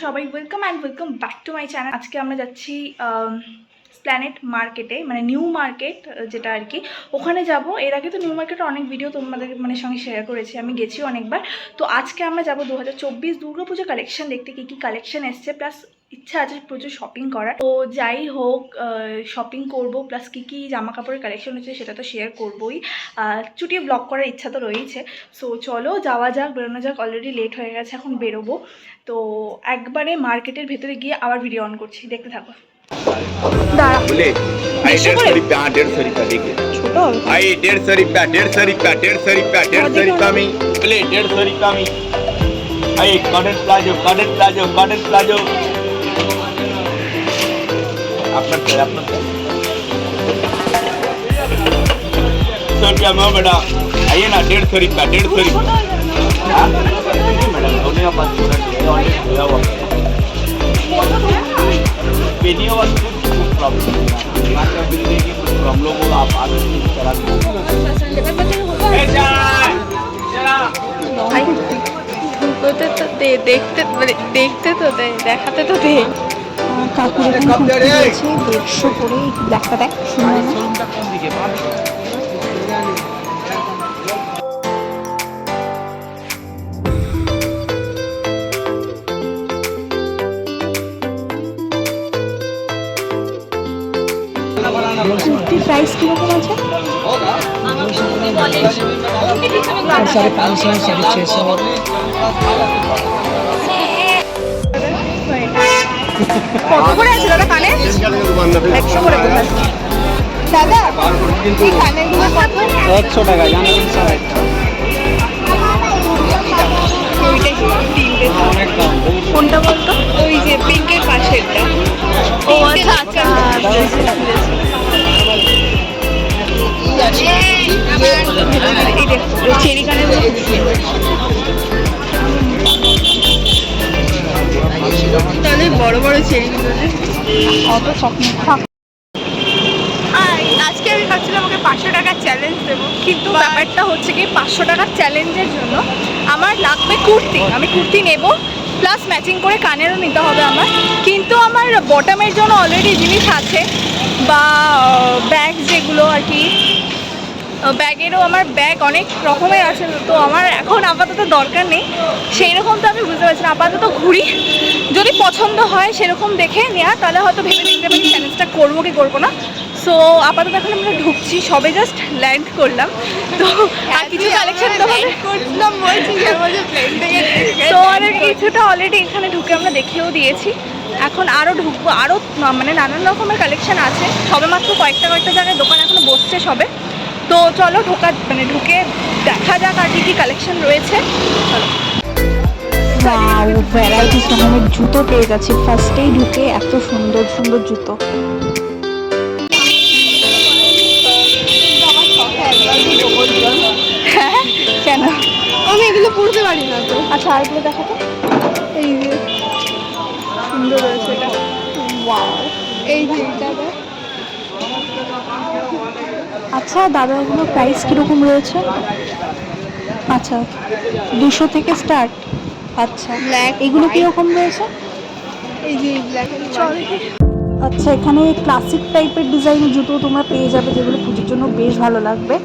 সবাই welcome back to my channel. আজকে আমরা যাচ্ছি প্ল্যানেট মার্কেটে, মানে নিউ মার্কেট যেটা আর কি, ওখানে যাব। এর আগে তো নিউ মার্কেটে অনেক ভিডিও তোমাদের সঙ্গে শেয়ার করেছি, আমি গেছিও অনেকবার। তো আজকে আমরা যাব 2024 দুর্গাপুজো কালেকশন দেখতে, কী কালেকশন এসছে, প্লাস ইচ্ছা আছে প্রচুর শপিং করার। তো যাই হোক, শপিং করব, প্লাস কী জামা কাপড়ের কালেকশন হচ্ছে সেটা তো শেয়ার করবোই। চুটিয়ে ব্লগ করার ইচ্ছা তো রয়েছে। সো চলো যাওয়া যাক, বেরোনো যাক। অলরেডি লেট হয়ে গেছে, এখন বেরোবো। তো একবারে মার্কেটের ভেতরে গিয়ে আবার ভিডিও অন করছি, দেখতে থাকো। দাঁড়া, 150 रुपया 150 रुपया देखिए, ছোট ভাই 150 रुपया 150 रुपया 150 रुपया 150 रुपया में बोले 150 रुपया में। भाई कॉटन प्लाजो আপনার रुपया में बेटा आइए ना 150 रुपया 150 रुपया मैडम होने का बात पूरा पेनी और कुछ प्रॉब्लम हम लोग को आप आगे करा দেখতে দেখতে তো দেখাতে তো দে। কাকুর 150 করে ব্ল্যাকটা দেখ, কুর্তির প্রাইস কিরকম আছে? 550 650। কত করে আছে দাদা কানে? 100 করে দাদা, এই কানেরগুলো কত? 100 টাকা জানেন স্যার। কোনটা বলতো? ওই যে পিঙ্কের পাশেরটা। ও আচ্ছা আচ্ছা, চেরি কানের তাহলে বড় বড় চেরিগুলো অত স্বপ্ন থাক। আজকে আমি ভাবছিলাম আমাকে 500 টাকার চ্যালেঞ্জ দেবো, কিন্তু ব্যাপারটা হচ্ছে কি 500 টাকার চ্যালেঞ্জের জন্য আমার লাগবে কুর্তি। আমি কুর্তি নেব, প্লাস ম্যাচিং করে কানেরও নিতে হবে আমার। কিন্তু আমার বটমের জন্য অলরেডি জিনিস আছে, বা ব্যাগ যেগুলো আর কি, ব্যাগেরও আমার ব্যাগ অনেক রকমের আছে। তো আমার এখন আপাতত দরকার নেই, সেই রকম তো আমি বুঝতে পারছি না। আপাতত ঘুরি, যদি পছন্দ হয় সেরকম দেখে নেওয়া, তাহলে হয়তো ভেবে দেখতে পারি চ্যালেঞ্জটা করবো কি করবো না। সো আপাতত এখন আমরা ঢুকছি, সবে জাস্ট ল্যান্ড করলাম। তো আর কিছু কালেকশন করছিলাম বলছি, তো অনেক কিছুটা অলরেডি এখানে ঢুকে আমরা দেখেও দিয়েছি। এখন আরও ঢুকবো, আরও মানে নানান রকমের কালেকশন আছে। সবে মাত্র কয়েকটা জায়গায় দোকান এখনো বসছে সবে। তো চলো ঢুকে দেখা যাক আর কি কালেকশন রয়েছে। ভ্যারাইটিস রকমের জুতো পেয়ে গেছি ফার্স্টেই ঢুকে, এত সুন্দর সুন্দর জুতো। হ্যাঁ কেন? আমি এগুলো পড়তে পারি না তো। আচ্ছা আরেকগুলো দেখাতো, এই যে সুন্দর রয়েছে এটা। ওয়াও, এই যে এটা। আচ্ছা দাদা, এগুলো প্রাইস কীরকম রয়েছে? আচ্ছা 200 থেকে স্টার্ট। আচ্ছা ব্ল্যাক, এগুলো কীরকম রয়েছে? এই যে ব্ল্যাক। আচ্ছা, এখানে ক্লাসিক টাইপের ডিজাইনের জুতো তোমরা পেয়ে যাবে, যেগুলো পুজোর জন্য বেশ ভালো লাগবে।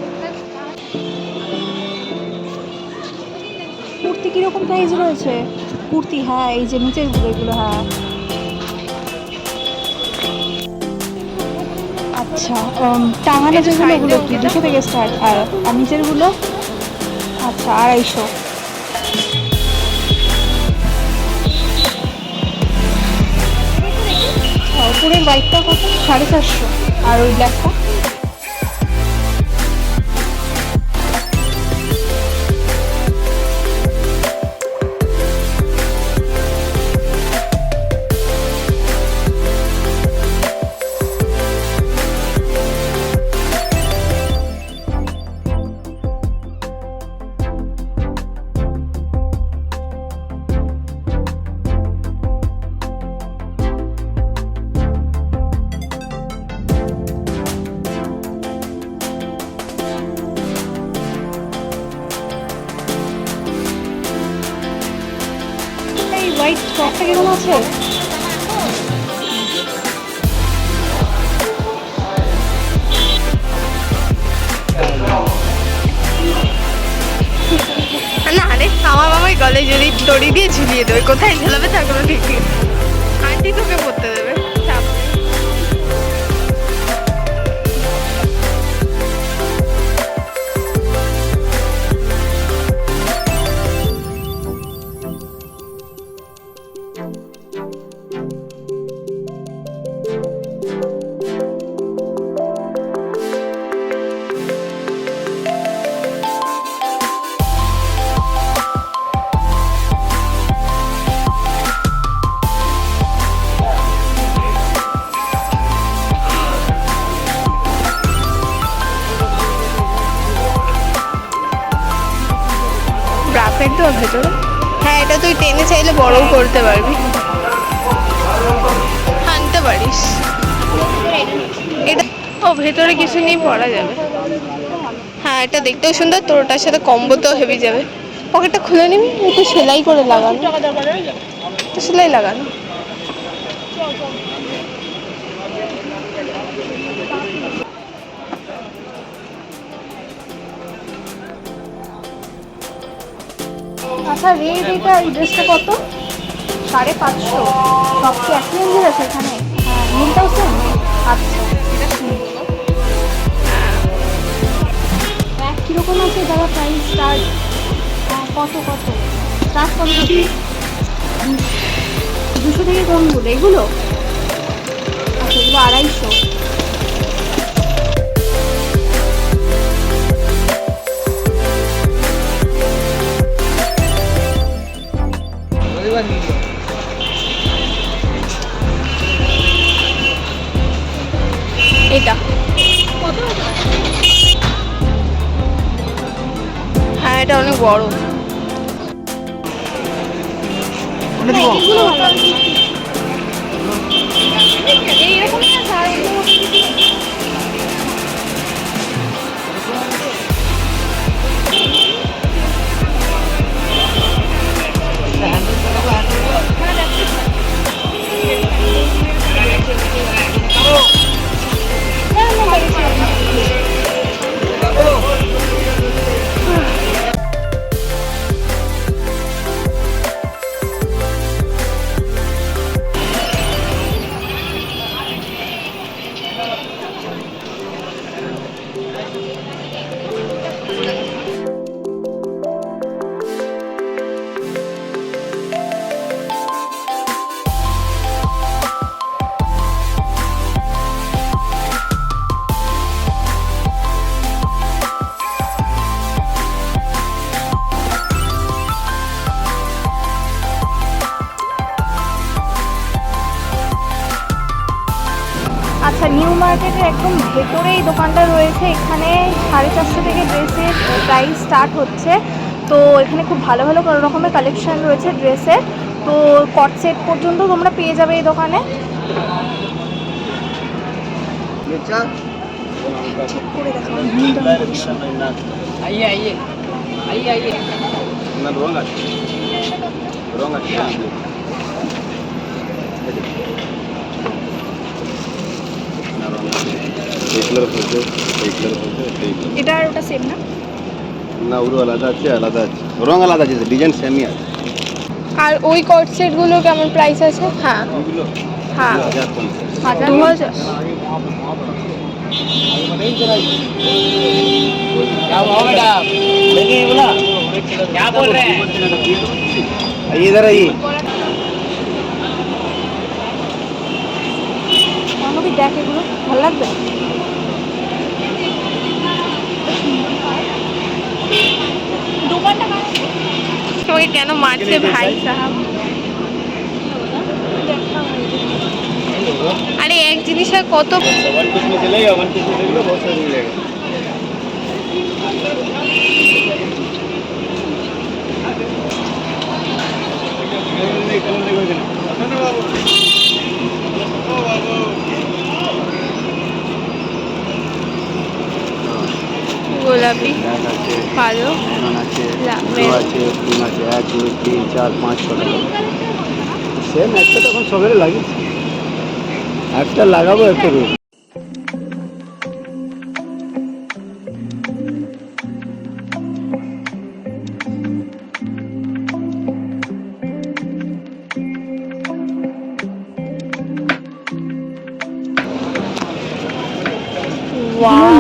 কুর্তি কীরকম প্রাইস রয়েছে? কুর্তি, হ্যাঁ এই যে নিচের এগুলো, হ্যাঁ আচ্ছা। টাঙানো যেগুলো, ওগুলো কি 200 থেকে স্টার্ট? আর নিচেরগুলো আচ্ছা 250। উপরের হোয়াইটটা কত? 450। আর ওই ব্ল্যাকটা? একটা কিরকম আছে? না রে, আমার মামাই গলে যদি দড়ি দিয়ে ঝুলিয়ে দেবে, কোথায় ঝুলাবে তার কোনো ঠিক নেই। আন্টি তোকে পড়তে দেবে, চাপ নেই। ব্রাকেট তো ভেতরে, হ্যাঁ এটা তুই টেনে চাইলে বড়ও করতে পারবি, আনতে পারিস। এটা ও ভেতরে কিছু নিয়ে পরা যাবে। হ্যাঁ এটা দেখতেও সুন্দর, তোর ওটার সাথে কম্বোতেও হেভি যাবে। পকেটটা খুলে নিবি, একটু সেলাই করে লাগানো, একটু সেলাই লাগানো। আচ্ছা রেট এটা, এই ড্রেসটা কত? 550। সব কি এক রেঞ্জের আছে এখানে? হ্যাঁ নীলটাও সেম। আচ্ছা এটা সুন্দর। এক কীরকম আছে দাদা প্রাইস স্টার্ট? কত স্টার্ট কত থেকে? 200 থেকে কোনগুলো? এগুলো? আচ্ছা এগুলো 250। এটা হ্যাঁ এটা অনেক বড়। এইরকমই আছে আর আচ্ছা নিউ মার্কেটের একদম ভেতরে এই দোকানটা রয়েছে। এখানে 450 থেকে ড্রেসের প্রাইস স্টার্ট হচ্ছে। তো এখানে খুব ভালো ভালো রকমের কালেকশন রয়েছে ড্রেসের। তো কট সেট পর্যন্ত তোমরা পেয়ে যাবে এই দোকানে। ঠিক করে দেখো এটা আর ওটা সেম না? না ওগুলো আলাদা আছে, আলাদা আছে, রং আলাদা আছে, ডিজাইন সেমই আছে। আর ওই কট সেটগুলো কেমন প্রাইস আছে? হ্যাঁ ওগুলো হ্যাঁ 2000 क्या बोल रहे हैं? इधर आइए। আমাকে দেখ, এগুলো ভালো লাগবে। তোমাকে কেন মারছে ভাই সাহাব? अरे एक जिनिस है कत वन पीस में चलेगा, वन पीस में चलेगा, बहुत सारा मिलेगा। গোলাপি কালো আছে, ব্লু আছে, পিঙ্ক আছে, 1 2 3 4 5 6 টাকা। সেম একটা তখন সবাই লাগিয়েছি, একটা লাগাবো একটা রোদ।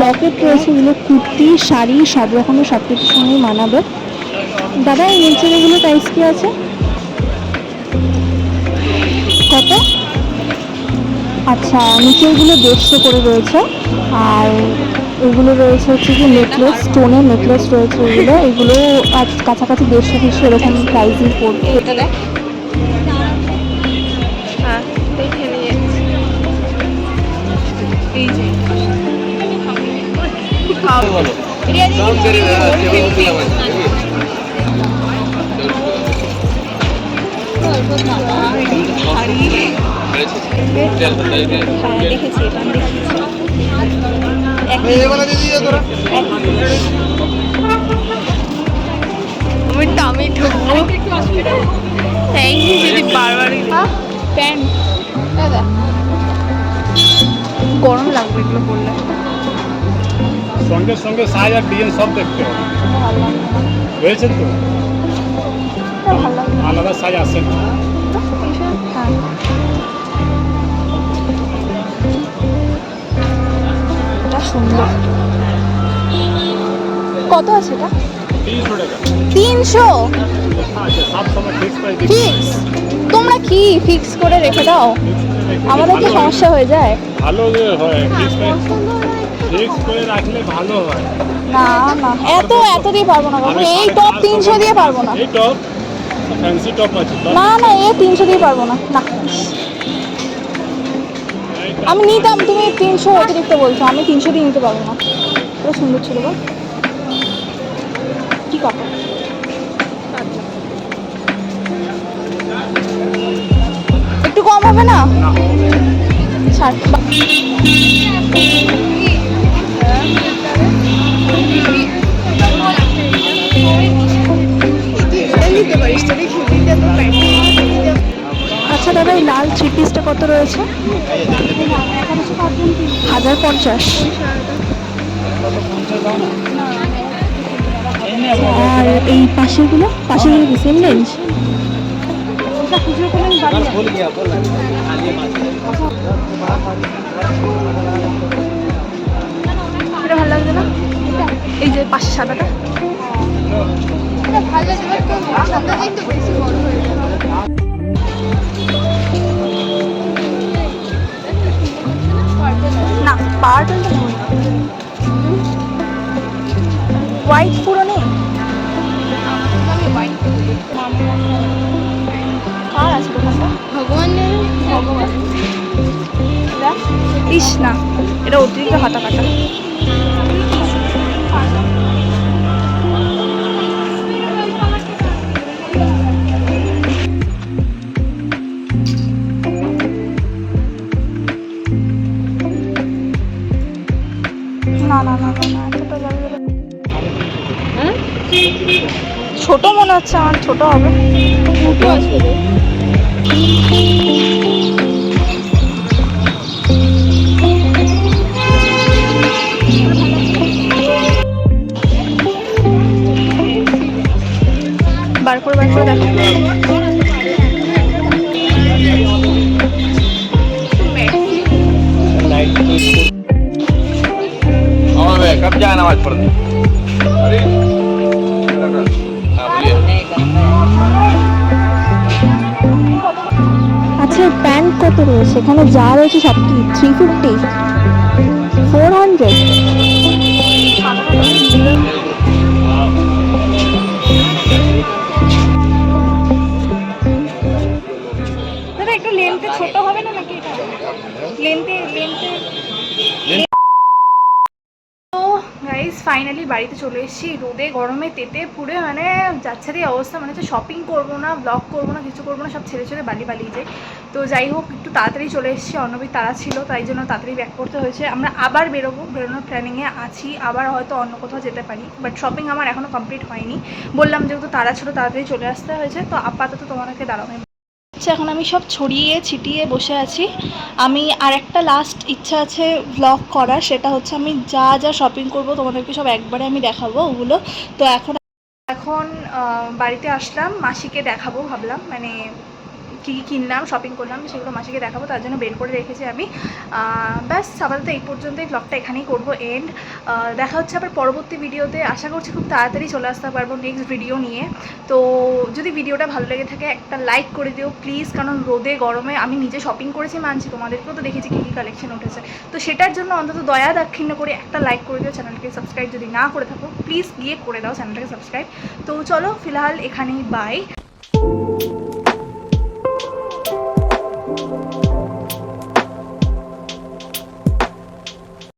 লকেট রয়েছে, এগুলো কুর্তি, শাড়ি সব রকমের সব কিছুর সঙ্গেই মানাবে। দাদা এই নিচের এগুলো প্রাইস কি আছে, কত? আচ্ছা, নিচেরগুলো 150 করে রয়েছে, আর এগুলো রয়েছে হচ্ছে কি নেকলেস, স্টোনের নেকলেস রয়েছে এগুলো, এগুলো কাছাকাছি 150-200 এরকম প্রাইসই পড়বে। এটা দেখ, হ্যাঁ দেখে নিয়ে এই যে বলো দেখেছি, এটা আমি আমি টামি ঢুকবো যদি বারবার প্যান্ট গরম লাগবে এগুলো পরলে। সঙ্গে সঙ্গে সাইজ আর ডিজাইন সব দেখতে হবে, হয়েছে তো ভালো লাগবে আলাদা সাইজ আসে না। হ্যাঁ এটা সুন্দর। কত আছে এটা? 300 টাকা 300 আচ্ছা, সব সময় ফিক্স প্রাইস ফিক্স? তোমরা কি ফিক্স করে রেখে দাও, আমাদের তো সমস্যা হয়ে যায়। ভালো যে হয় ফিক্স প্রাইস, ফিক্স করে রাখলে ভালো হয়। না না, এত দিয়ে পারবো না বাবু, এই টপ 300 দিয়ে পারবো না। এই টপ ফ্যান্সি টপ আছে তো, না না, এই 300 দিয়ে পারবো না। না আমি নিতাম, তুমি 300 অতিরিক্ত বলছো, আমি 300 দিয়ে নিতে পারবো না। পুরো সুন্দর ছিল গো, কি কাপড়। একটু কম হবে না? ছাড়। আচ্ছা দাদা, এই লাল 3 পিসটা কত রয়েছে? 1050। আর এই পাশেরগুলো কি সেম রেঞ্জ? এটা ভালো লাগছে না, এই যে পাশে সাদাটা না, পার্পলটা নেই, হোয়াইট পুরো নেই। কার আছে দোকানটা? ভগবানের। ইস না, এটা অতিরিক্ত হাতা কাটা। না না না না না, এতটা যাবে না। ছোট মনে হচ্ছে আমার, ছোট হবে। ছোট আছে বার করে দেখো। कब जाए नमाज पढ़ने? अरे আচ্ছা, প্যান্ট কত রয়েছে এখানে? যা রয়েছে সব কি 350, 400? দাদা একটু লেন্থে ছোট হবে না নাকি? এটা লেন্থে তো গাইস ফাইনালি বাড়িতে চলে এসেছি, রোদে গরমে তেতে পুরো মানে যাচ্ছে দিয়ে অবস্থা, মানে হচ্ছে শপিং করবো না, ব্লগ করবো না, কিছু করবো না, সব ছেড়ে ছেড়ে পালিয়ে যায়। তো যাই হোক, একটু তাড়াতাড়ি চলে এসেছি, অন্যবির তাড়া ছিল, তাই জন্য তাড়াতাড়ি ব্যাক করতে হয়েছে। আমরা আবার বেরোনোর প্ল্যানিংয়ে আছি, আবার হয়তো অন্য কোথাও যেতে পারি, বাট শপিং আমার এখনও কমপ্লিট হয়নি। বললাম যেহেতু তাড়া ছিল, তাড়াতাড়ি চলে আসতে হয়েছে। তো আপাতত তোমাদেরকে দাঁড়াও আচ্ছা, এখন আমি সব ছড়িয়ে ছিটিয়ে বসে আছি। আমি আর একটা লাস্ট ইচ্ছা আছে ভ্লগ করার, সেটা হচ্ছে আমি যা যা শপিং করব তোমাদেরকে সব একবারে আমি দেখাবো ওগুলো। তো এখন বাড়িতে আসলাম, মাসিকে দেখাবো ভাবলাম, মানে কী কী কিনলাম, শপিং করলাম সেগুলো মাসিকে দেখাবো, তার জন্য বের করে রেখেছি আমি। ব্যাস আপাতত এই পর্যন্তই, ব্লগটা এখানেই করবো এন্ড। দেখা হচ্ছে আবার পরবর্তী ভিডিওতে, আশা করছি খুব তাড়াতাড়ি চলে আসতে পারবো নেক্সট ভিডিও নিয়ে। তো যদি ভিডিওটা ভালো লেগে থাকে একটা লাইক করে দিও প্লিজ, কারণ রোদে গরমে আমি নিজে শপিং করেছি মানছি, তোমাদেরকেও তো দেখেছি কী কী কালেকশন উঠেছে, তো সেটার জন্য অন্তত দয়া দাক্ষিণ্য করে একটা লাইক করে দিও। চ্যানেলটাকে সাবস্ক্রাইব যদি না করে থাকো প্লিজ গিয়ে করে দাও চ্যানেলটাকে সাবস্ক্রাইব। তো চলো ফিলহাল এখানেই বাই।